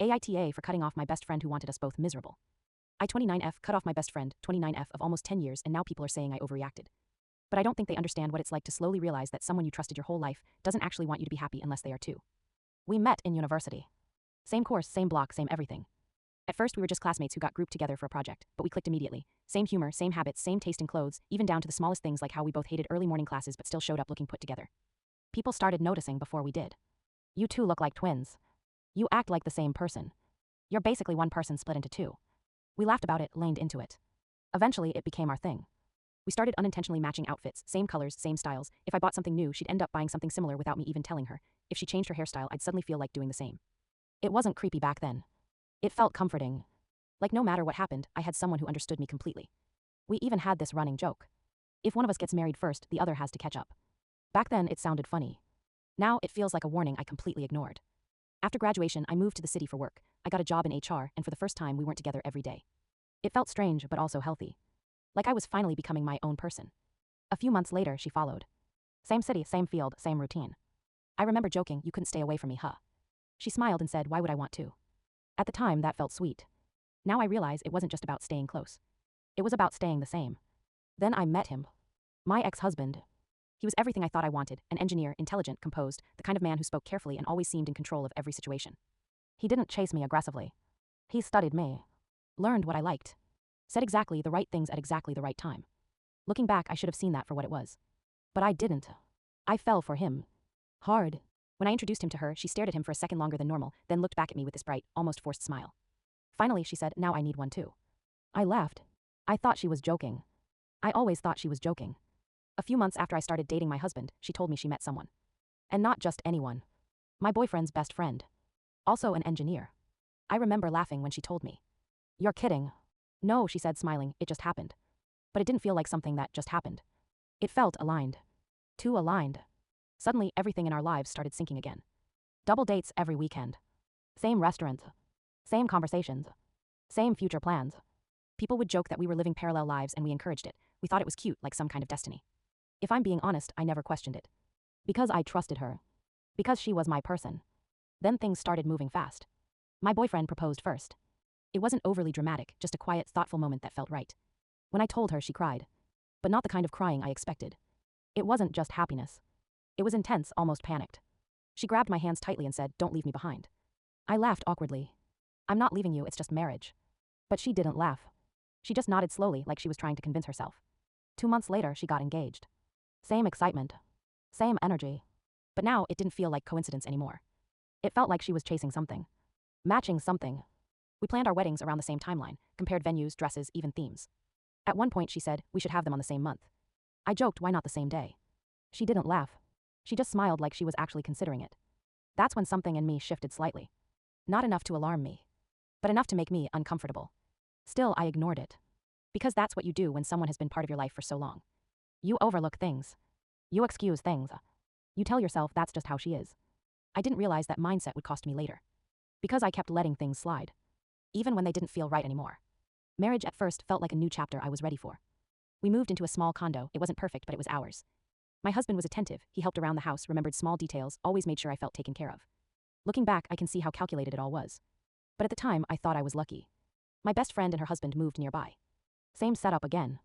AITA for cutting off my best friend who wanted us both miserable. I 29F cut off my best friend, 29F of almost 10 years, and now people are saying I overreacted. But I don't think they understand what it's like to slowly realize that someone you trusted your whole life doesn't actually want you to be happy unless they are too. We met in university. Same course, same block, same everything. At first we were just classmates who got grouped together for a project, but we clicked immediately. Same humor, same habits, same taste in clothes, even down to the smallest things like how we both hated early morning classes but still showed up looking put together. People started noticing before we did. You two look like twins. You act like the same person. You're basically one person split into two. We laughed about it, leaned into it. Eventually, it became our thing. We started unintentionally matching outfits, same colors, same styles. If I bought something new, she'd end up buying something similar without me even telling her. If she changed her hairstyle, I'd suddenly feel like doing the same. It wasn't creepy back then. It felt comforting. Like no matter what happened, I had someone who understood me completely. We even had this running joke. If one of us gets married first, the other has to catch up. Back then, it sounded funny. Now, it feels like a warning I completely ignored. After graduation, I moved to the city for work. I got a job in HR, and for the first time, we weren't together every day. It felt strange, but also healthy. Like I was finally becoming my own person. A few months later, she followed. Same city, same field, same routine. I remember joking, "You couldn't stay away from me, huh?" She smiled and said, "Why would I want to?" At the time, that felt sweet. Now I realize it wasn't just about staying close. It was about staying the same. Then I met him. My ex-husband. He was everything I thought I wanted, an engineer, intelligent, composed, the kind of man who spoke carefully and always seemed in control of every situation. He didn't chase me aggressively. He studied me. Learned what I liked. Said exactly the right things at exactly the right time. Looking back, I should have seen that for what it was. But I didn't. I fell for him. Hard. When I introduced him to her, she stared at him for a second longer than normal, then looked back at me with this bright, almost forced smile. Finally, she said, "Now I need one too." I laughed. I thought she was joking. I always thought she was joking. A few months after I started dating my husband, she told me she met someone. And not just anyone. My boyfriend's best friend. Also an engineer. I remember laughing when she told me. "You're kidding." "No," she said, smiling, "it just happened." But it didn't feel like something that just happened. It felt aligned. Too aligned. Suddenly, everything in our lives started syncing again. Double dates every weekend. Same restaurants. Same conversations. Same future plans. People would joke that we were living parallel lives and we encouraged it. We thought it was cute, like some kind of destiny. If I'm being honest, I never questioned it. Because I trusted her. Because she was my person. Then things started moving fast. My boyfriend proposed first. It wasn't overly dramatic, just a quiet, thoughtful moment that felt right. When I told her, she cried. But not the kind of crying I expected. It wasn't just happiness. It was intense, almost panicked. She grabbed my hands tightly and said, "Don't leave me behind." I laughed awkwardly. "I'm not leaving you, it's just marriage." But she didn't laugh. She just nodded slowly, like she was trying to convince herself. 2 months later, she got engaged. Same excitement. Same energy. But now, it didn't feel like coincidence anymore. It felt like she was chasing something. Matching something. We planned our weddings around the same timeline, compared venues, dresses, even themes. At one point, she said, "We should have them on the same month." I joked, "Why not the same day?" She didn't laugh. She just smiled like she was actually considering it. That's when something in me shifted slightly. Not enough to alarm me. But enough to make me uncomfortable. Still, I ignored it. Because that's what you do when someone has been part of your life for so long. You overlook things. You excuse things. You tell yourself that's just how she is. I didn't realize that mindset would cost me later. Because I kept letting things slide. Even when they didn't feel right anymore. Marriage at first felt like a new chapter I was ready for. We moved into a small condo. It wasn't perfect, but it was ours. My husband was attentive. He helped around the house, remembered small details, always made sure I felt taken care of. Looking back, I can see how calculated it all was. But at the time, I thought I was lucky. My best friend and her husband moved nearby. Same setup again.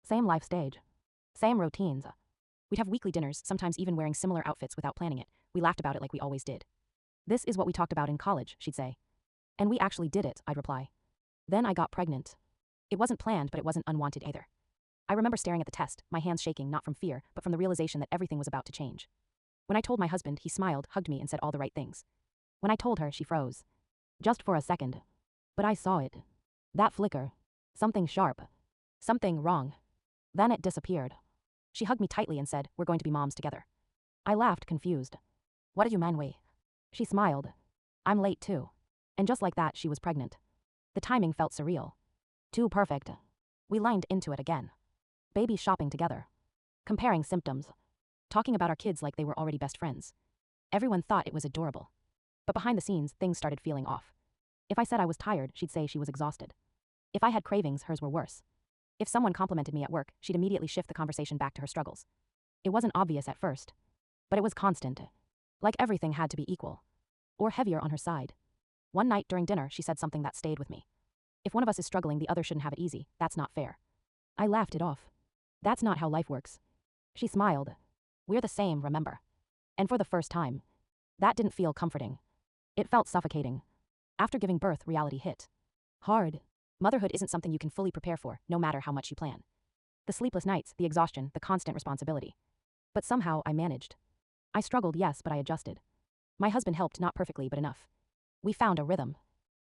Same life stage. Same routines. We'd have weekly dinners, sometimes even wearing similar outfits without planning it. We laughed about it like we always did. "This is what we talked about in college," she'd say. "And we actually did it," I'd reply. Then I got pregnant. It wasn't planned, but it wasn't unwanted either. I remember staring at the test, my hands shaking not from fear, but from the realization that everything was about to change. When I told my husband, he smiled, hugged me, and said all the right things. When I told her, she froze. Just for a second. But I saw it. That flicker. Something sharp. Something wrong. Then it disappeared. She hugged me tightly and said, "We're going to be moms together." I laughed, confused. "What do you mean we?" She smiled. "I'm late too." And just like that, she was pregnant. The timing felt surreal. Too perfect. We lined into it again. Baby shopping together. Comparing symptoms. Talking about our kids like they were already best friends. Everyone thought it was adorable. But behind the scenes, things started feeling off. If I said I was tired, she'd say she was exhausted. If I had cravings, hers were worse. If someone complimented me at work, she'd immediately shift the conversation back to her struggles. It wasn't obvious at first. But it was constant. Like everything had to be equal. Or heavier on her side. One night during dinner, she said something that stayed with me. If one of us is struggling, the other shouldn't have it easy. That's not fair. I laughed it off. That's not how life works. She smiled. We're the same, remember? And for the first time, that didn't feel comforting. It felt suffocating. After giving birth, reality hit. Hard. Motherhood isn't something you can fully prepare for, no matter how much you plan. The sleepless nights, the exhaustion, the constant responsibility. But somehow I managed. I struggled, yes, but I adjusted. My husband helped, not perfectly, but enough. We found a rhythm.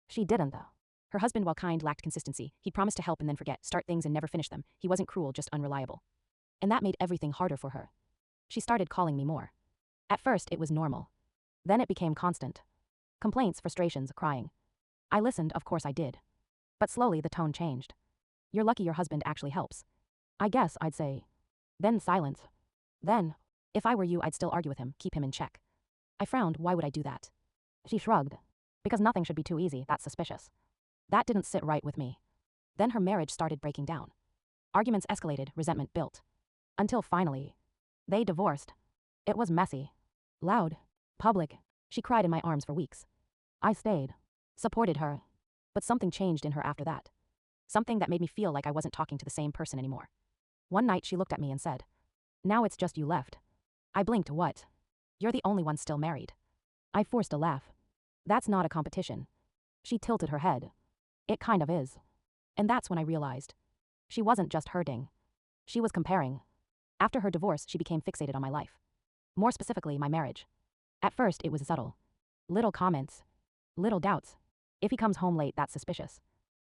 She didn't, though. Her husband, while kind, lacked consistency. He'd promise to help and then forget, start things and never finish them. He wasn't cruel, just unreliable. And that made everything harder for her. She started calling me more. At first, it was normal. Then it became constant. Complaints, frustrations, crying. I listened, of course I did. But slowly the tone changed. You're lucky your husband actually helps. I guess I'd say. Then silence. Then, if I were you, I'd still argue with him, keep him in check. I frowned, why would I do that? She shrugged. Because nothing should be too easy, that's suspicious. That didn't sit right with me. Then her marriage started breaking down. Arguments escalated, resentment built. Until finally, they divorced. It was messy. Loud. Public. She cried in my arms for weeks. I stayed. Supported her. But something changed in her after that. Something that made me feel like I wasn't talking to the same person anymore. One night she looked at me and said, "Now it's just you left." I blinked. What? You're the only one still married. I forced a laugh. That's not a competition. She tilted her head. It kind of is. And that's when I realized. She wasn't just hurting. She was comparing. After her divorce, she became fixated on my life. More specifically, my marriage. At first, it was subtle. Little comments. Little doubts. If he comes home late, that's suspicious.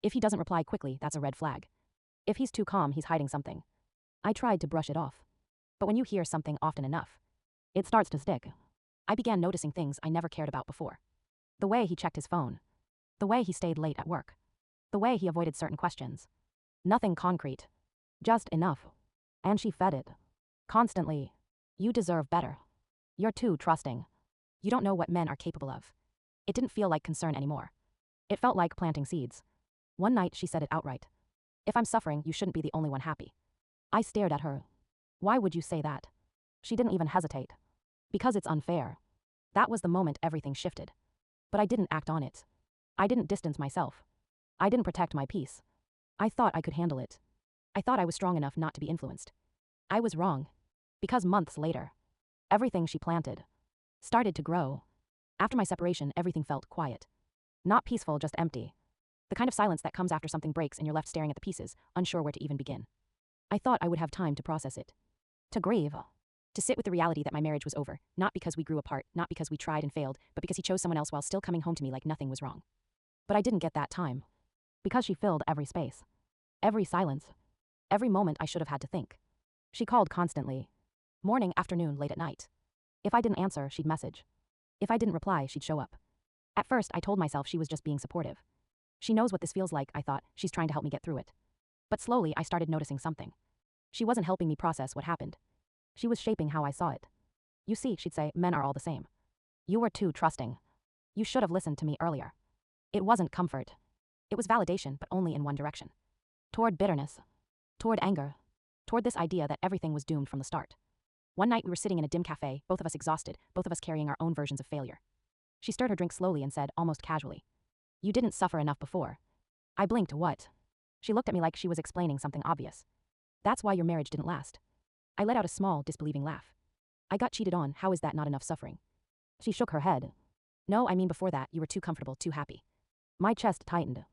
If he doesn't reply quickly, that's a red flag. If he's too calm, he's hiding something. I tried to brush it off. But when you hear something often enough, it starts to stick. I began noticing things I never cared about before. The way he checked his phone. The way he stayed late at work. The way he avoided certain questions. Nothing concrete. Just enough. And she fed it. Constantly. You deserve better. You're too trusting. You don't know what men are capable of. It didn't feel like concern anymore. It felt like planting seeds. One night she said it outright. If I'm suffering, you shouldn't be the only one happy. I stared at her. Why would you say that? She didn't even hesitate. Because it's unfair. That was the moment everything shifted. But I didn't act on it. I didn't distance myself. I didn't protect my peace. I thought I could handle it. I thought I was strong enough not to be influenced. I was wrong. Because months later, everything she planted started to grow. After my separation, everything felt quiet. Not peaceful, just empty. The kind of silence that comes after something breaks and you're left staring at the pieces, unsure where to even begin. I thought I would have time to process it. To grieve. To sit with the reality that my marriage was over, not because we grew apart, not because we tried and failed, but because he chose someone else while still coming home to me like nothing was wrong. But I didn't get that time. Because she filled every space. Every silence. Every moment I should have had to think. She called constantly. Morning, afternoon, late at night. If I didn't answer, she'd message. If I didn't reply, she'd show up. At first, I told myself she was just being supportive. She knows what this feels like, I thought. She's trying to help me get through it. But slowly, I started noticing something. She wasn't helping me process what happened. She was shaping how I saw it. You see, she'd say, men are all the same. You were too trusting. You should have listened to me earlier. It wasn't comfort. It was validation, but only in one direction. Toward bitterness. Toward anger. Toward this idea that everything was doomed from the start. One night we were sitting in a dim cafe, both of us exhausted, both of us carrying our own versions of failure. She stirred her drink slowly and said, almost casually, "You didn't suffer enough before." I blinked. What? She looked at me like she was explaining something obvious. That's why your marriage didn't last. I let out a small, disbelieving laugh. I got cheated on, how is that not enough suffering? She shook her head. No, I mean before that, you were too comfortable, too happy. My chest tightened.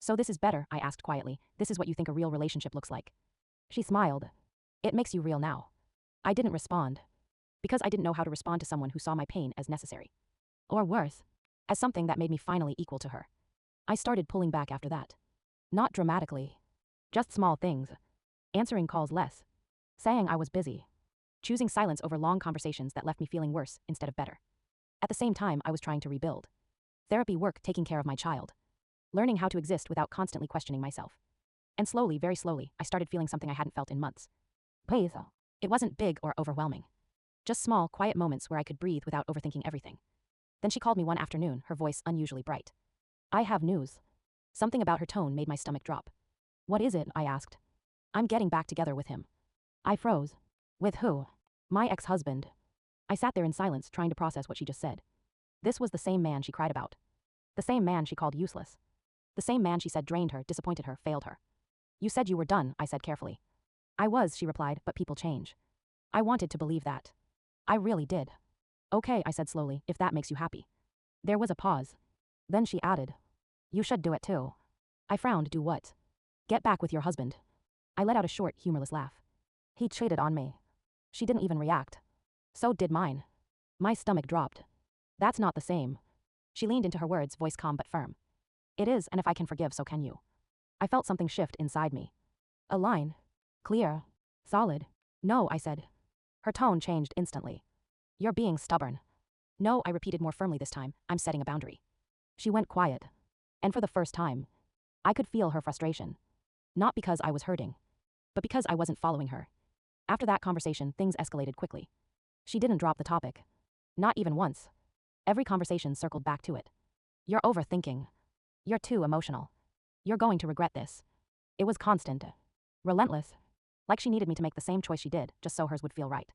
So this is better, I asked quietly. This is what you think a real relationship looks like. She smiled. It makes you real now. I didn't respond. Because I didn't know how to respond to someone who saw my pain as necessary. Or worse, as something that made me finally equal to her. I started pulling back after that. Not dramatically. Just small things. Answering calls less. Saying I was busy. Choosing silence over long conversations that left me feeling worse instead of better. At the same time, I was trying to rebuild. Therapy work, taking care of my child. Learning how to exist without constantly questioning myself. And slowly, very slowly, I started feeling something I hadn't felt in months. Peace. It wasn't big or overwhelming. Just small, quiet moments where I could breathe without overthinking everything. Then she called me one afternoon, her voice unusually bright. I have news. Something about her tone made my stomach drop. What is it? I asked. I'm getting back together with him. I froze. With who? My ex-husband. I sat there in silence, trying to process what she just said. This was the same man she cried about. The same man she called useless. The same man she said drained her, disappointed her, failed her. You said you were done, I said carefully. I was, she replied, but people change. I wanted to believe that. I really did. Okay, I said slowly, if that makes you happy. There was a pause. Then she added, you should do it too. I frowned. Do what? Get back with your husband. I let out a short, humorless laugh. He cheated on me. She didn't even react. So did mine. My stomach dropped. That's not the same. She leaned into her words, voice calm but firm. It is, and if I can forgive, so can you. I felt something shift inside me. A line. Clear. Solid. No, I said. Her tone changed instantly. You're being stubborn. No, I repeated more firmly this time, I'm setting a boundary. She went quiet. And for the first time, I could feel her frustration. Not because I was hurting, but because I wasn't following her. After that conversation, things escalated quickly. She didn't drop the topic. Not even once. Every conversation circled back to it. You're overthinking. You're too emotional. You're going to regret this. It was constant. Relentless. Like she needed me to make the same choice she did, just so hers would feel right.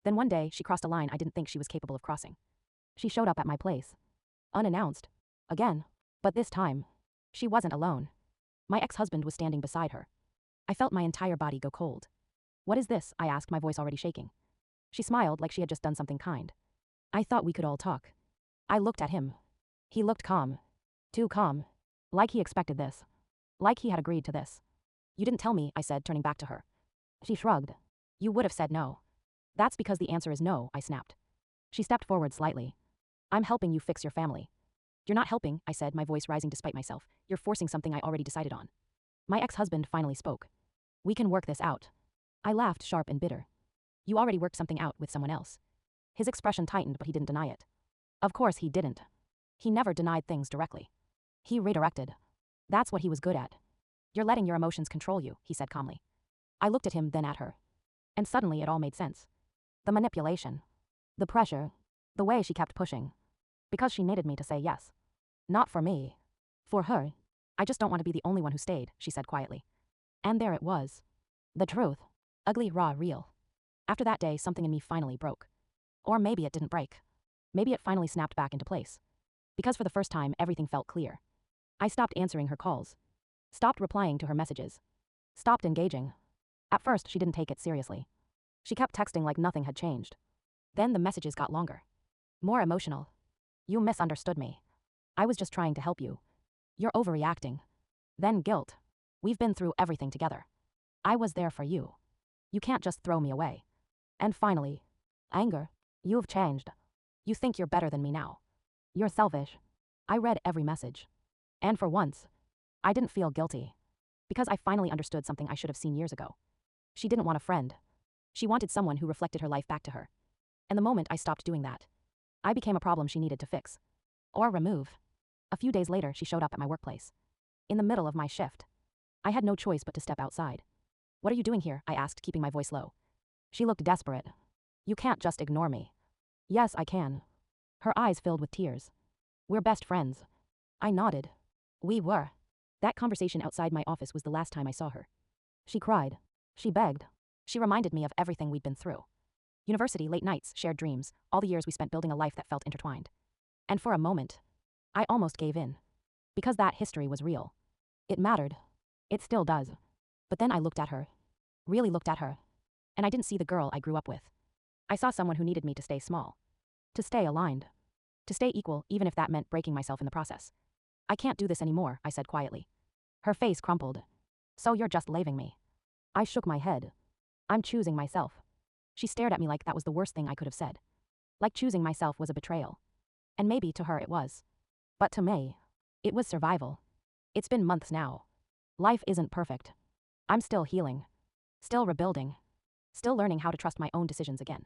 Then one day, she crossed a line I didn't think she was capable of crossing. She showed up at my place. Unannounced. Again. But this time, she wasn't alone. My ex-husband was standing beside her. I felt my entire body go cold. What is this? I asked, my voice already shaking. She smiled like she had just done something kind. I thought we could all talk. I looked at him. He looked calm. Too calm. Like he expected this. Like he had agreed to this. You didn't tell me, I said, turning back to her. She shrugged. You would have said no. That's because the answer is no, I snapped. She stepped forward slightly. I'm helping you fix your family. You're not helping, I said, my voice rising despite myself. You're forcing something I already decided on. My ex-husband finally spoke. We can work this out. I laughed, sharp and bitter. You already worked something out with someone else. His expression tightened, but he didn't deny it. Of course he didn't. He never denied things directly. He redirected. That's what he was good at. You're letting your emotions control you, he said calmly. I looked at him, then at her. And suddenly it all made sense. The manipulation. The pressure. The way she kept pushing. Because she needed me to say yes. Not for me. For her. I just don't want to be the only one who stayed, she said quietly. And there it was. The truth. Ugly, raw, real. After that day, something in me finally broke. Or maybe it didn't break. Maybe it finally snapped back into place. Because for the first time, everything felt clear. I stopped answering her calls. Stopped replying to her messages. Stopped engaging. At first, she didn't take it seriously. She kept texting like nothing had changed. Then the messages got longer. More emotional. You misunderstood me. I was just trying to help you. You're overreacting. Then guilt. We've been through everything together. I was there for you. You can't just throw me away. And finally, anger. You've changed. You think you're better than me now. You're selfish. I read every message. And for once, I didn't feel guilty. Because I finally understood something I should have seen years ago. She didn't want a friend. She wanted someone who reflected her life back to her. And the moment I stopped doing that, I became a problem she needed to fix. Or remove. A few days later, she showed up at my workplace. In the middle of my shift. I had no choice but to step outside. What are you doing here? I asked, keeping my voice low. She looked desperate. You can't just ignore me. Yes, I can. Her eyes filled with tears. We're best friends. I nodded. We were. That conversation outside my office was the last time I saw her. She cried. She begged. She reminded me of everything we'd been through. University, late nights, shared dreams, all the years we spent building a life that felt intertwined. And for a moment, I almost gave in. Because that history was real. It mattered. It still does. But then I looked at her. Really looked at her. And I didn't see the girl I grew up with. I saw someone who needed me to stay small. To stay aligned. To stay equal, even if that meant breaking myself in the process. I can't do this anymore, I said quietly. Her face crumpled. So you're just leaving me. I shook my head. I'm choosing myself. She stared at me like that was the worst thing I could have said. Like choosing myself was a betrayal. And maybe to her it was. But to me, it was survival. It's been months now. Life isn't perfect. I'm still healing. Still rebuilding. Still learning how to trust my own decisions again.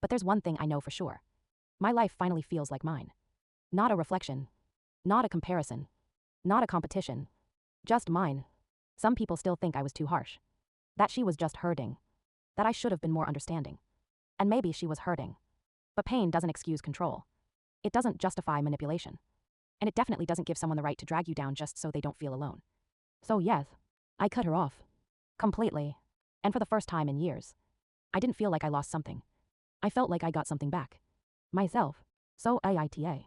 But there's one thing I know for sure. My life finally feels like mine. Not a reflection. Not a comparison. Not a competition. Just mine. Some people still think I was too harsh. That she was just hurting. That I should have been more understanding. And maybe she was hurting. But pain doesn't excuse control. It doesn't justify manipulation. And it definitely doesn't give someone the right to drag you down just so they don't feel alone. So yes, I cut her off. Completely. And for the first time in years, I didn't feel like I lost something. I felt like I got something back. Myself. So AITA.